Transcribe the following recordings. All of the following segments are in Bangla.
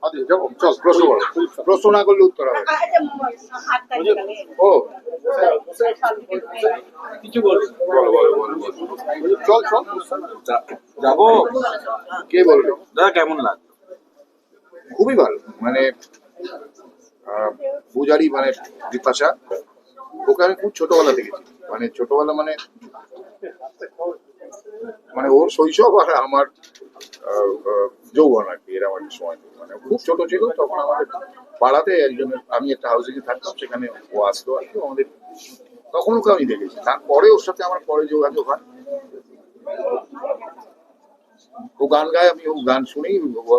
আচ্ছা যাবো, চল প্রশ্ন করো। প্রশ্ন না করলে উত্তর হবে। ও কিছু বল। বলো বলো বলো বলো। চল চল যাবো। কে বললো? দাদা কেমন লাগলো? খুবই ভালো, মানে পূজারি মানে বিপাশা, ওকে আমি খুব ছোটবেলা দেখেছি। মানে ছোটবেলা মানে মানে ওর শৈশব আর আমার যৌবন আর কি, এরকম একটা সময়। মানে খুব ছোট ছিল তখন আমাদের পাড়াতে একজনের, আমি একটা হাউসিং এ থাকতাম, সেখানে ও আসতো আর কি আমাদের, তখন ওকে আমি দেখেছি। তারপরে ওর সাথে আমার পরে যোগাযোগ হয়। ও গান গায়, আমি ও গান শুনি। ও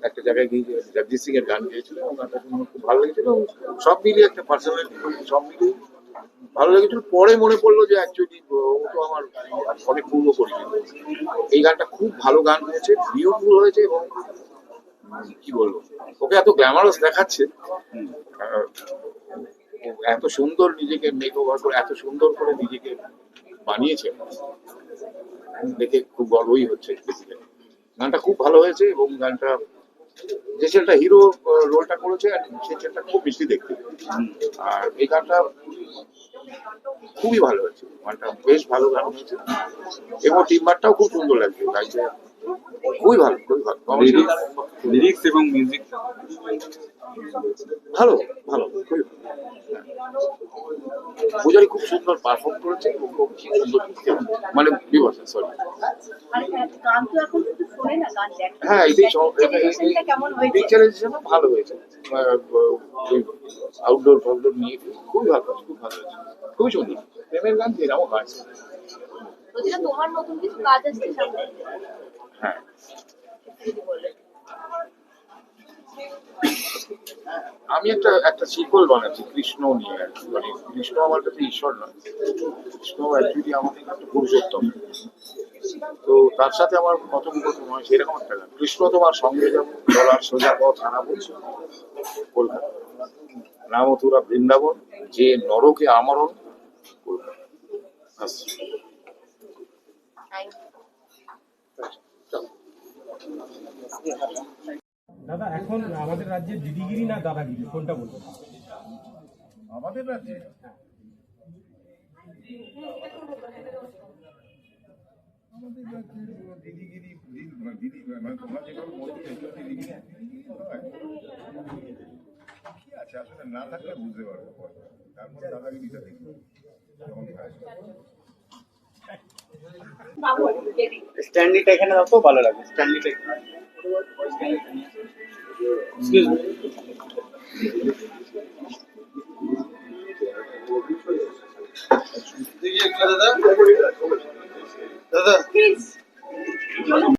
একটা জায়গায় গিয়ে জগজিৎ সিং এর গান গেয়েছিল, ও গানটা শুনে আমার খুব ভালো লেগেছিল। সব মিলিয়ে একটা পার্সোনালিটি, সব মিলিয়ে ভালো লেগেছিল। পরে মনে পড়লো যে অ্যাকচুয়ালি ও তো আমার অনেক পূর্ব পরিচিত। এই গানটা খুব ভালো গান হয়েছে, বিউটিফুল হয়েছে, এবং কি বলবো, ওকে এত গ্ল্যামারাস দেখাচ্ছে, আহ, ও এত সুন্দর নিজেকে মেক ওভার করে, এত সুন্দর করে নিজেকে বানিয়েছে, দেখে খুব গর্বই হচ্ছে। গানটা খুব ভালো হয়েছে, এবং গানটা যে ছেলেটা হিরো রোলটা করেছে, আর সেই ছেলেটা খুব মিষ্টি দেখতে। আর এই গানটা খুবই ভালো হয়েছে, গানটা বেশ ভালো গান হয়েছে, এবং টিম্বারটাও খুব সুন্দর লাগছে গাইতে। খুবই ভালো, খুবই ভালো। লিরিক্স এবং মিউজিক ভালো ভালো, খুবই ভালো। পূজারি খুব সুন্দর পারফর্ম করেছে, এবং খুব সুন্দর, মানে বিভাষা, সরি। হ্যাঁ, পিকচারাইজেশন ভালো হয়েছে। আউটডোর ফাউটডোর নিয়ে খুবই ভালো, খুব ভালো হয়েছে, খুবই সুন্দর। প্রেমের গান যেরকম হয়। তোমার নতুন কিছু কাজ আসছে সামনে? হ্যাঁ, আমি একটা একটা সিক্বেল বানাচ্ছি কৃষ্ণ নিয়ে আর কি। মানে কৃষ্ণ আমার কাছে ঈশ্বর নয়, কৃষ্ণ অ্যাকচুয়ালি আমাদের একটা পুরুষোত্তম। তো তার সাথে আমার কথোপকথন হয় সেরকম একটা গান। কৃষ্ণ তোমার সঙ্গে যাবো, চলার সোজা পথ হারাবো কলকাতা, না মথুরা বৃন্দাবন, যে নরকে আমরণ কলকাতা। ব্যাস। দাদা এখন আমাদের রাজ্যে দিদিগিরি না দাদাগিরি কোনটা বলবো? আমাদের রাজ্যে আমাদের রাজ্যে দিদিগিরি, দিদি মানে তোমরা যেভাবে বলছো দিদিগিরি, কি আছে আসলে, না থাকলে বুঝতে পারবো। তারপর দাদাগিরিটা দেখবো তখন। স্ট্যান্ডিটা এখানে দাও তো ভালো লাগে। স্ট্যান্ডিটা এক্সকিউজ মি দাদা দাদা প্লিজ